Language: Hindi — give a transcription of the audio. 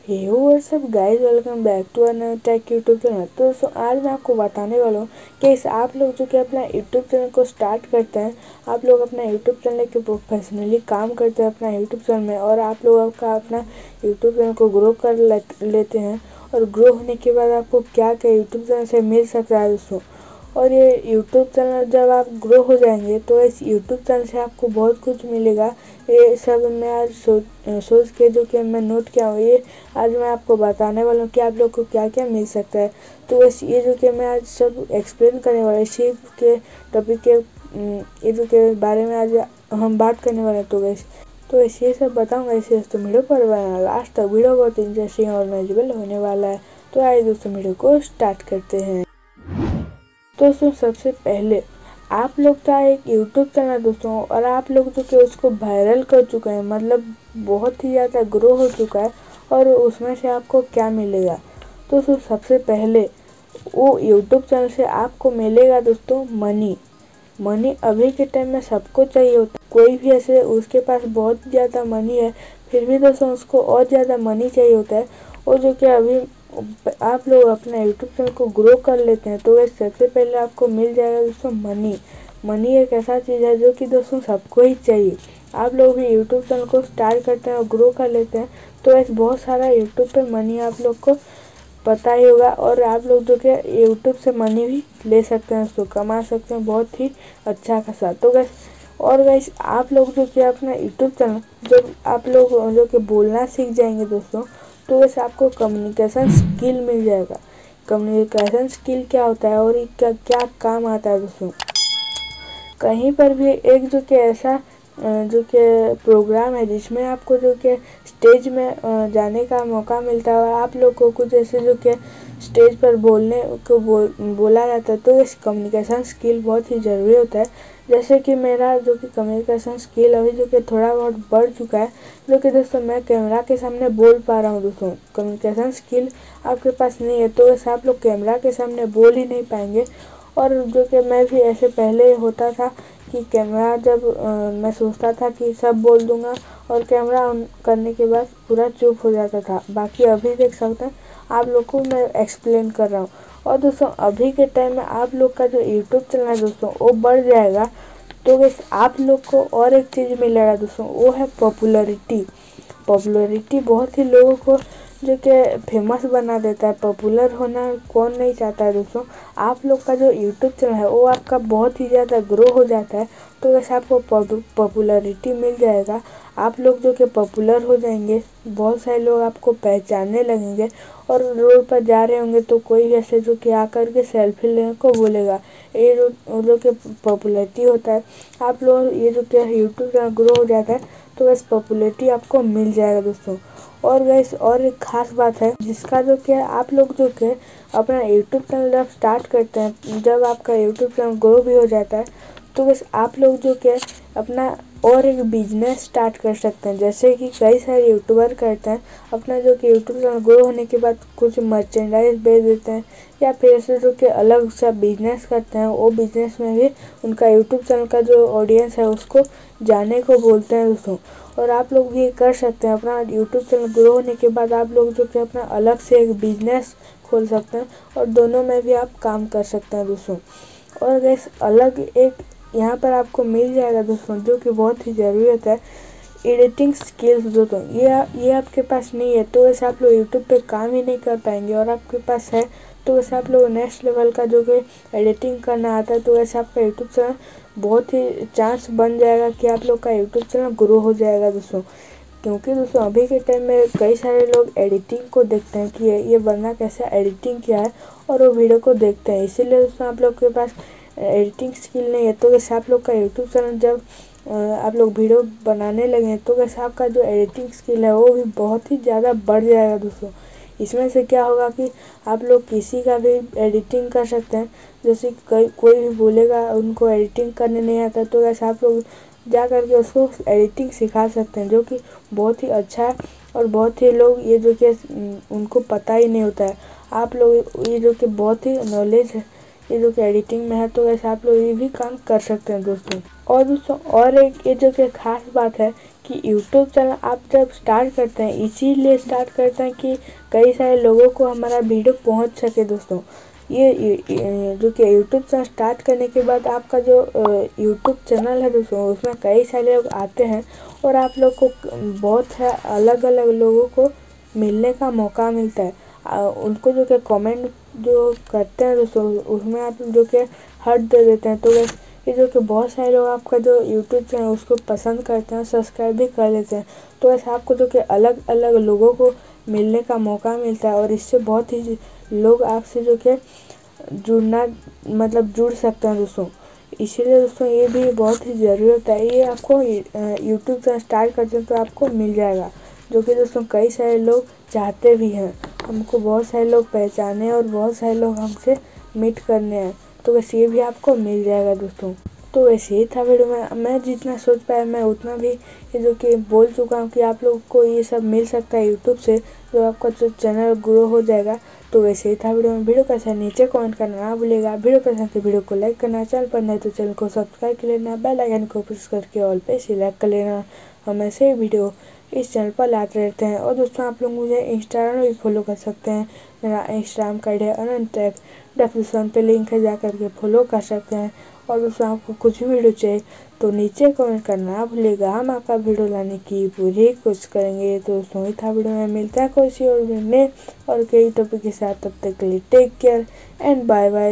Hey what's up guys, welcome back to another tech YouTube channel. तो दोस्तों आज मैं आपको बताने वाला हूँ कि आप लोग जो कि अपना यूट्यूब चैनल को स्टार्ट करते हैं, आप लोग अपना यूट्यूब चैनल के प्रोफेशनली काम करते हैं अपना यूट्यूब चैनल में, और आप लोग का अपना यूट्यूब चैनल को ग्रो कर लेते हैं। और ग्रो होने के बाद आपको क्या क्या यूट्यूब चैनल से मिल सकता है दोस्तों। और ये यूट्यूब चैनल जब आप ग्रो हो जाएंगे तो इस यूट्यूब चैनल से आपको बहुत कुछ मिलेगा। ये सब मैं आज सोच के जो कि मैं नोट किया हूँ, ये आज मैं आपको बताने वाला हूँ कि आप लोग को क्या क्या मिल सकता है। तो बस ये जो कि मैं आज सब एक्सप्लेन करने वाला इसी के टॉपिक के ये जो के बारे में आज हम बात करने वाले हैं। तो ये सब बताऊँगा, इसे दोस्तों वीडियो पर बनाना लास्ट तक। वीडियो बहुत इंटरेस्टिंग और नॉलेजेबल होने वाला है। तो आइए दोस्तों वीडियो को स्टार्ट करते हैं। दोस्तों सबसे पहले आप लोग का एक यूट्यूब चैनल दोस्तों, और आप लोग जो कि उसको वायरल कर चुके हैं, मतलब बहुत ही ज़्यादा ग्रो हो चुका है, और उसमें से आपको क्या मिलेगा। दोस्तों सबसे पहले वो यूट्यूब चैनल से आपको मिलेगा दोस्तों मनी अभी के टाइम में सबको चाहिए होता है। कोई भी ऐसे उसके पास बहुत ज़्यादा मनी है, फिर भी दोस्तों उसको और ज़्यादा मनी चाहिए होता है। और जो कि अभी आप लोग अपना यूट्यूब चैनल को ग्रो कर लेते हैं, तो सबसे पहले आपको मिल जाएगा दोस्तों मनी एक ऐसा चीज़ है जो कि दोस्तों सबको ही चाहिए। आप लोग भी यूट्यूब चैनल को स्टार्ट करते हैं और ग्रो कर लेते हैं, तो ऐसे बहुत सारा यूट्यूब पे मनी आप लोग को पता ही होगा। और आप लोग जो कि यूट्यूब से मनी भी ले सकते हैं, उसको कमा सकते हैं बहुत ही अच्छा खासा। तो गैस आप लोग जो कि अपना यूट्यूब चैनल जब आप लोग जो कि बोलना सीख जाएंगे दोस्तों, तो वैसे आपको कम्युनिकेशन स्किल मिल जाएगा। कम्युनिकेशन स्किल क्या होता है और क्या क्या काम आता है दोस्तों। कहीं पर भी एक जो कि ऐसा जो कि प्रोग्राम है जिसमें आपको जो कि स्टेज में जाने का मौका मिलता है, और आप लोग को कुछ ऐसे जो कि स्टेज पर बोलने को बोला जाता है, तो इस कम्युनिकेशन स्किल बहुत ही ज़रूरी होता है। जैसे कि मेरा जो कि कम्युनिकेशन स्किल अभी जो कि थोड़ा बहुत बढ़ चुका है, जो कि दोस्तों मैं कैमरा के सामने बोल पा रहा हूँ। दोस्तों कम्युनिकेशन स्किल आपके पास नहीं है तो वैसे आप लोग कैमरा के सामने बोल ही नहीं पाएंगे। और जो कि मैं भी ऐसे पहले होता था कि कैमरा जब मैं सोचता था कि सब बोल दूंगा, और कैमरा ऑन करने के बाद पूरा चुप हो जाता था। बाकी अभी देख सकते हैं आप लोग को मैं एक्सप्लेन कर रहा हूँ। और दोस्तों अभी के टाइम में आप लोग का जो यूट्यूब चैनल है दोस्तों वो बढ़ जाएगा, तो बस आप लोग को और एक चीज़ मिलेगा दोस्तों, वो है पॉपुलरिटी बहुत ही लोगों को जो कि फेमस बना देता है। पॉपुलर होना कौन नहीं चाहता है दोस्तों। आप लोग का जो यूट्यूब चैनल है वो आपका बहुत ही ज़्यादा ग्रो हो जाता है, तो वैसे आपको पॉपुलरिटी मिल जाएगा। आप लोग जो कि पॉपुलर हो जाएंगे, बहुत सारे लोग आपको पहचानने लगेंगे, और रोड पर जा रहे होंगे तो कोई ऐसे जो कि आकर के सेल्फी लेने को बोलेगा। ये जो कि पॉपुलरिटी होता है। आप लोग ये जो कि यूट्यूब चैनल ग्रो हो जाता है, तो बस पॉपुलरिटी आपको मिल जाएगा दोस्तों। और गैस और एक खास बात है जिसका जो कि आप लोग जो कि अपना यूट्यूब चैनल जब स्टार्ट करते हैं, जब आपका यूट्यूब चैनल ग्रो भी हो जाता है, तो बस आप लोग जो कि अपना और एक बिजनेस स्टार्ट कर सकते हैं। जैसे कि कई सारे यूट्यूबर करते हैं, अपना जो कि यूट्यूब चैनल ग्रो होने के बाद कुछ मर्चेंडाइज बेच देते हैं, या फिर ऐसे जो कि अलग सा बिजनेस करते हैं। वो बिजनेस में भी उनका यूट्यूब चैनल का जो ऑडियंस है उसको जाने को बोलते हैं दोस्तों। और आप लोग भी कर सकते हैं। अपना यूट्यूब चैनल ग्रो होने के बाद आप लोग जो कि अपना अलग से एक बिजनेस खोल सकते हैं, और दोनों में भी आप काम कर सकते हैं दोस्तों। और गैस अलग एक यहाँ पर आपको मिल जाएगा दोस्तों, जो कि बहुत ही ज़रूरी होता है, एडिटिंग स्किल्स दोस्तों। ये आपके पास नहीं है तो वैसे आप लोग यूट्यूब पे काम ही नहीं कर पाएंगे, और आपके पास है तो वैसे आप लोग नेक्स्ट लेवल का जो कि एडिटिंग करना आता है, तो वैसे आपका यूट्यूब चैनल बहुत ही चांस बन जाएगा कि आप लोग का यूट्यूब चैनल ग्रो हो जाएगा दोस्तों। क्योंकि दोस्तों अभी के टाइम में कई सारे लोग एडिटिंग को देखते हैं कि ये बंदा कैसा एडिटिंग किया है, और वो वीडियो को देखते हैं। इसीलिए दोस्तों आप लोग के पास एडिटिंग स्किल नहीं है, तो वैसे आप लोग का यूट्यूब चैनल जब आप लोग वीडियो बनाने लगे, तो वैसे आपका जो एडिटिंग स्किल है वो भी बहुत ही ज़्यादा बढ़ जाएगा दोस्तों। इसमें से क्या होगा कि आप लोग किसी का भी एडिटिंग कर सकते हैं। जैसे कोई भी बोलेगा उनको एडिटिंग करने नहीं आता, तो वैसे आप लोग जा करके उसको एडिटिंग सिखा सकते हैं, जो कि बहुत ही अच्छा है। और बहुत ही लोग ये जो कि उनको पता ही नहीं होता है। आप लोग ये जो कि बहुत ही नॉलेज ये जो कि एडिटिंग में है, तो वैसे आप लोग ये भी काम कर सकते हैं दोस्तों। और दोस्तों और एक ये जो कि खास बात है कि यूट्यूब चैनल आप जब स्टार्ट करते हैं इसीलिए स्टार्ट करते हैं कि कई सारे लोगों को हमारा वीडियो पहुंच सके दोस्तों। ये जो कि यूट्यूब चैनल स्टार्ट करने के बाद आपका जो यूट्यूब चैनल है दोस्तों, उसमें कई सारे लोग आते हैं और आप लोग को बहुत है अलग अलग लोगों को मिलने का मौका मिलता है। उनको जो कि कमेंट जो करते हैं दोस्तों, उसमें आप जो कि हार्ट दे देते हैं, तो ये जो कि बहुत सारे लोग आपका जो यूट्यूब चैनल उसको पसंद करते हैं, सब्सक्राइब भी कर लेते हैं। तो वैसे आपको जो कि अलग अलग लोगों को मिलने का मौका मिलता है और इससे बहुत ही लोग आपसे जो कि जुड़ना मतलब जुड़ सकते हैं दोस्तों। इसीलिए दोस्तों ये भी बहुत ही ज़रूरत है। ये आपको यूट्यूब चैनल स्टार्ट करते हैं तो आपको मिल जाएगा, जो कि दोस्तों कई सारे लोग चाहते भी हैं। हमको बहुत सारे लोग पहचाने और बहुत सारे लोग हमसे मीट करने हैं, तो वैसे ये भी आपको मिल जाएगा दोस्तों। तो वैसे ही था वीडियो में, मैं जितना सोच पाया मैं उतना भी ये जो कि बोल चुका हूँ कि आप लोग को ये सब मिल सकता है यूट्यूब से, जो आपका जो चैनल ग्रो हो जाएगा। तो वैसे ही था वीडियो में। वीडियो कैसा है नीचे कमेंट करना ना भूलिएगा। वीडियो पसंद है वीडियो को लाइक करना, चैनल पर नए तो चैनल को सब्सक्राइब कर लेना, बेल आइकन को प्रेस करके ऑल पे सिलेक्ट कर लेना। हम ऐसे ही वीडियो इस चैनल पर लाते रहते हैं। और दोस्तों आप लोग मुझे इंस्टाग्राम में भी फॉलो कर सकते हैं। मेरा इंस्टाग्राम का आईडी है अनंतटेक, डिस्क्रिप्शन पे लिंक है, जा करके फॉलो कर सकते हैं। और दोस्तों आपको कुछ भी वीडियो चाहिए तो नीचे कमेंट करना ना भूलिएगा, हम आपका वीडियो लाने की पूरी कोशिश करेंगे। तो दोस्तों ही था वीडियो में, मिलता है कोई सी और वीडियो में और कई टॉपिक के साथ। तब तक के लिए take care and bye bye.